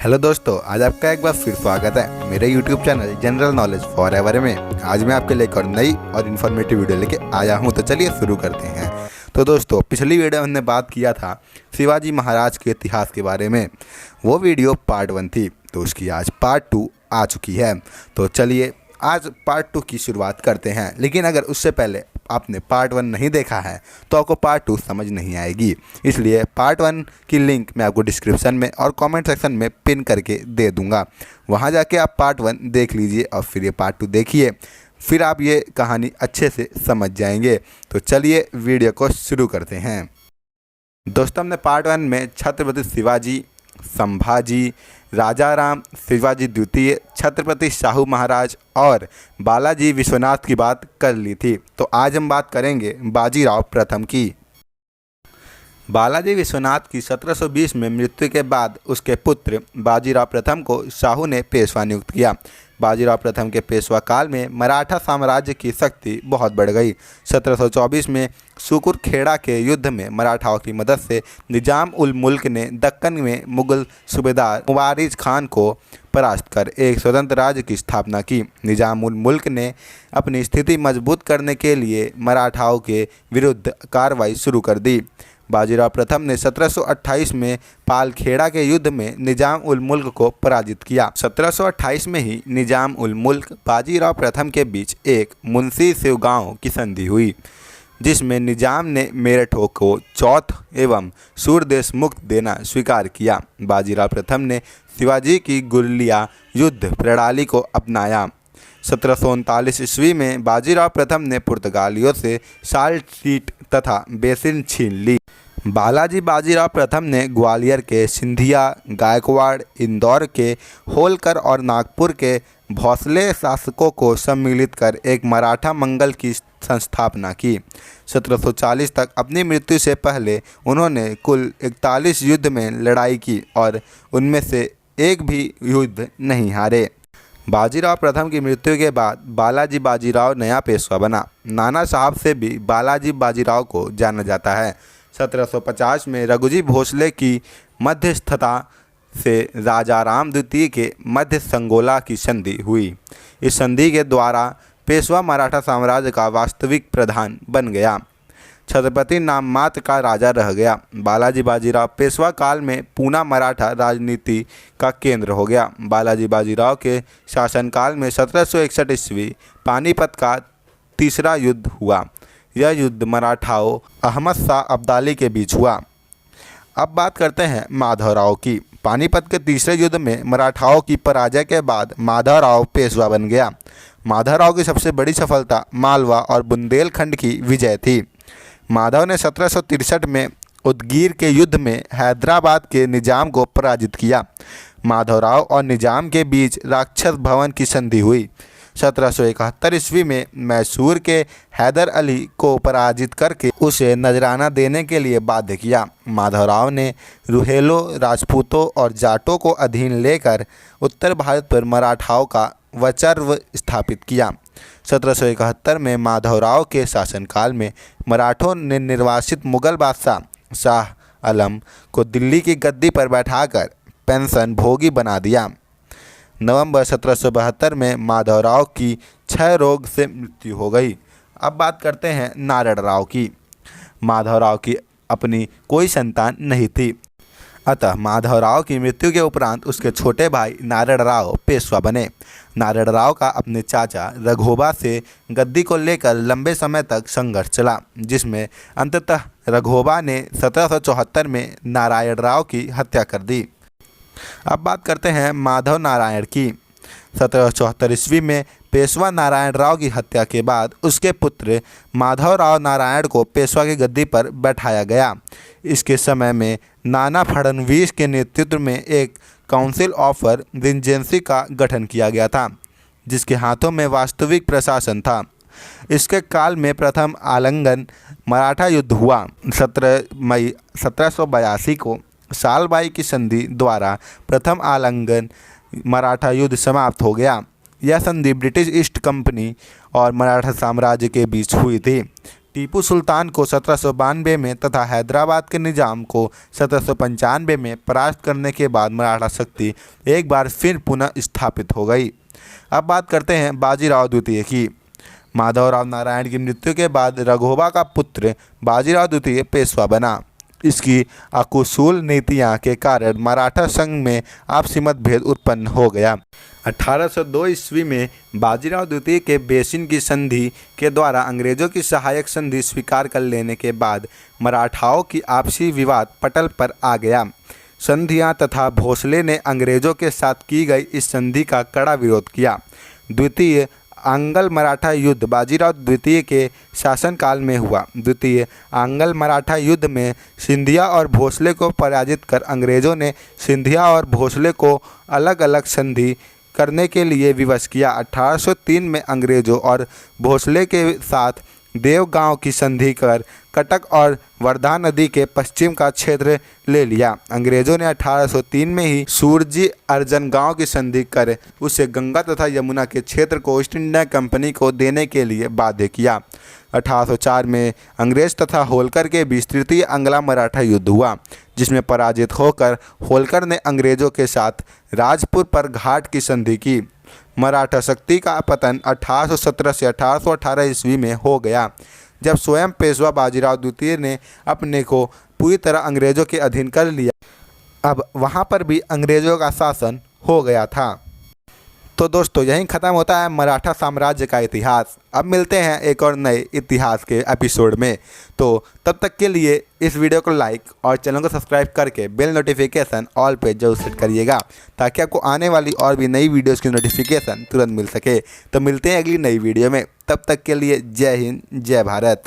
Hello दोस्तों, आज आपका एक बार फिर स्वागत है मेरे YouTube channel general knowledge for ever में। आज मैं आपके लिए एक और नई और इन्फॉर्मेटिव वीडियो लेके आया हूँ। तो चलिए शुरू करते हैं। तो दोस्तों, पिछली वीडियो में हमने बात किया था शिवाजी महाराज के इतिहास के बारे में। वो वीडियो पार्ट 1 थी, तो उसकी आज पार्ट 2 आ चुकी है। तो चलिए आज पार्ट 2 की शुरुआत करते हैं। लेकिन अगर उससे पहले आपने पार्ट 1 नहीं देखा है तो आपको पार्ट 2 समझ नहीं आएगी। इसलिए पार्ट 1 की लिंक मैं आपको डिस्क्रिप्शन में और कमेंट सेक्शन में पिन करके दे दूंगा। वहां जाके आप पार्ट 1 देख लीजिए और फिर ये पार्ट 2 देखिए, फिर आप ये कहानी अच्छे से समझ जाएंगे। तो चलिए वीडियो को शुरू करते हैं। दोस्तों, हमने पार्ट 1 में छत्रपति शिवाजी, संभाजी, राजा राम, शिवाजी द्वितीय, छत्रपति शाहू महाराज और बालाजी विश्वनाथ की बात कर ली थी। तो आज हम बात करेंगे बाजीराव प्रथम की। बालाजी विश्वनाथ की 1720 में मृत्यु के बाद उसके पुत्र बाजीराव प्रथम को शाहू ने पेशवा नियुक्त किया। बाजीराव प्रथम के पेशवा काल में मराठा साम्राज्य की शक्ति बहुत बढ़ गई। 1724 में सुकुरखेड़ा के युद्ध में मराठाओं की मदद से निजाम उल मुल्क ने दक्कन में मुगल सूबेदार मुवारिज खान को परास्त कर एक स्वतंत्र राज्य की स्थापना की। निजाम उल मुल्क ने अपनी स्थिति मजबूत करने के लिए मराठाओं के विरुद्ध कार्रवाई शुरू कर दी। बाजीराव प्रथम ने 1728 में पालखेड़ा के युद्ध में निजाम उल मुल्क को पराजित किया। 1728 में ही निजाम उल मुल्क बाजीराव प्रथम के बीच एक मुंशी शिवगांव की संधि हुई, जिसमें निजाम ने मेरठों को चौथ एवं सूरदेश मुक्त देना स्वीकार किया। बाजीराव प्रथम ने शिवाजी की गुरिल्ला युद्ध प्रणाली को अपनाया। 1739 ईस्वी में बाजीराव प्रथम ने पुर्तगालियों से साल्ट सीट तथा बेसिन छीन ली। बालाजी बाजीराव प्रथम ने ग्वालियर के सिंधिया, गायकवाड़, इंदौर के होलकर और नागपुर के भोसले शासकों को सम्मिलित कर एक मराठा मंगल की संस्थापना की। 1740 तक अपनी मृत्यु से पहले उन्होंने कुल 41 युद्ध में लड़ाई की और उनमें से एक भी युद्ध नहीं हारे। बाजीराव प्रथम की मृत्यु के बाद बालाजी बाजीराव नया पेशवा बना। नाना साहब से भी बालाजी बाजीराव को जाना जाता है। 1750 में रघुजी भोसले की मध्यस्थता से राजा राम द्वितीय के मध्य संगोला की संधि हुई। इस संधि के द्वारा पेशवा मराठा साम्राज्य का वास्तविक प्रधान बन गया। छत्रपति नाम मात्र का राजा रह गया। बालाजी बाजीराव पेशवा काल में पूना मराठा राजनीति का केंद्र हो गया। बालाजी बाजीराव के शासनकाल में 1761 ईस्वी पानीपत का तीसरा युद्ध हुआ। यह युद्ध मराठाओं अहमद शाह अब्दाली के बीच हुआ। अब बात करते हैं माधवराव की। पानीपत के तीसरे युद्ध में मराठाओं की पराजय के बाद माधवराव पेशवा बन गया। माधवराव की सबसे बड़ी सफलता मालवा और बुंदेलखंड की विजय थी। माधव ने 1763 में उदगीर के युद्ध में हैदराबाद के निजाम को पराजित किया। माधवराव और निजाम के बीच राक्षस भवन की संधि हुई। 1771 ईस्वी में मैसूर के हैदर अली को पराजित करके उसे नजराना देने के लिए बाध्य किया। माधवराव ने रुहेलों, राजपूतों और जाटों को अधीन लेकर उत्तर भारत पर मराठाओं का वर्चस्व स्थापित किया। 1771 में माधवराव के शासनकाल में मराठों ने निर्वासित मुगल बादशाह शाह आलम को दिल्ली की गद्दी पर बैठाकर पेंशन भोगी बना दिया। नवंबर 1772 में माधवराव की क्षय रोग से मृत्यु हो गई। अब बात करते हैं नारायण राव की। माधवराव की अपनी कोई संतान नहीं थी, अतः माधवराव की मृत्यु के उपरांत उसके छोटे भाई नारायण राव पेशवा बने। नारायण राव का अपने चाचा रघोबा से गद्दी को लेकर लंबे समय तक संघर्ष चला, जिसमें अंततः रघोबा ने 1774 में नारायण राव की हत्या कर दी। अब बात करते हैं माधव नारायण की। 1774 ईस्वी में पेशवा नारायण राव की हत्या के बाद उसके पुत्र माधवराव नारायण को पेशवा की गद्दी पर बैठाया गया। इसके समय में नाना फडणवीस के नेतृत्व में एक काउंसिल ऑफ रेजेंसी का गठन किया गया था, जिसके हाथों में वास्तविक प्रशासन था। इसके काल में प्रथम आलिंगन मराठा युद्ध हुआ। 17 मई 1782 को सालबाई की संधि द्वारा प्रथम आलिंगन मराठा युद्ध समाप्त हो गया। यह संधि ब्रिटिश ईस्ट कंपनी और मराठा साम्राज्य के बीच हुई थी। टीपू सुल्तान को 1792 में तथा हैदराबाद के निज़ाम को 1795 में परास्त करने के बाद मराठा शक्ति एक बार फिर पुनः स्थापित हो गई। अब बात करते हैं बाजीराव द्वितीय की। माधवराव नारायण की मृत्यु के बाद रघोबा का पुत्र बाजीराव द्वितीय पेशवा बना। इसकी अकुशल नीतियां के कारण मराठा संघ में आपसी मतभेद उत्पन्न हो गया। 1802 ईस्वी में बाजीराव द्वितीय के बेसिन की संधि के द्वारा अंग्रेजों की सहायक संधि स्वीकार कर लेने के बाद मराठाओं की आपसी विवाद पटल पर आ गया। संधियां तथा भोसले ने अंग्रेजों के साथ की गई इस संधि का कड़ा विरोध किया। द्वितीय आंग्ल मराठा युद्ध बाजीराव द्वितीय के शासनकाल में हुआ। द्वितीय आंग्ल मराठा युद्ध में सिंधिया और भोसले को पराजित कर अंग्रेज़ों ने सिंधिया और भोसले को अलग अलग संधि करने के लिए विवश किया। 1803 में अंग्रेज़ों और भोसले के साथ देवगांव की संधि कर कटक और वर्धा नदी के पश्चिम का क्षेत्र ले लिया। अंग्रेज़ों ने 1803 में ही सूरजी अर्जन गांव की संधि कर उसे गंगा तथा यमुना के क्षेत्र को ईस्ट इंडिया कंपनी को देने के लिए बाध्य किया। 1804 में अंग्रेज तथा होलकर के बीच तृतीय आंग्ल मराठा युद्ध हुआ, जिसमें पराजित होकर होलकर ने अंग्रेज़ों के साथ राजपुर पर घाट की संधि की। मराठा शक्ति का पतन 1817 से 1818 ईस्वी में हो गया, जब स्वयं पेशवा बाजीराव द्वितीय ने अपने को पूरी तरह अंग्रेज़ों के अधीन कर लिया। अब वहाँ पर भी अंग्रेज़ों का शासन हो गया था। तो दोस्तों, यहीं ख़त्म होता है मराठा साम्राज्य का इतिहास। अब मिलते हैं एक और नए इतिहास के एपिसोड में। तो तब तक के लिए इस वीडियो को लाइक और चैनल को सब्सक्राइब करके बेल नोटिफिकेशन ऑल पे जरूर सेट करिएगा, ताकि आपको आने वाली और भी नई वीडियोज़ की नोटिफिकेशन तुरंत मिल सके। तो मिलते हैं अगली नई वीडियो में। तब तक के लिए जय हिंद, जय भारत।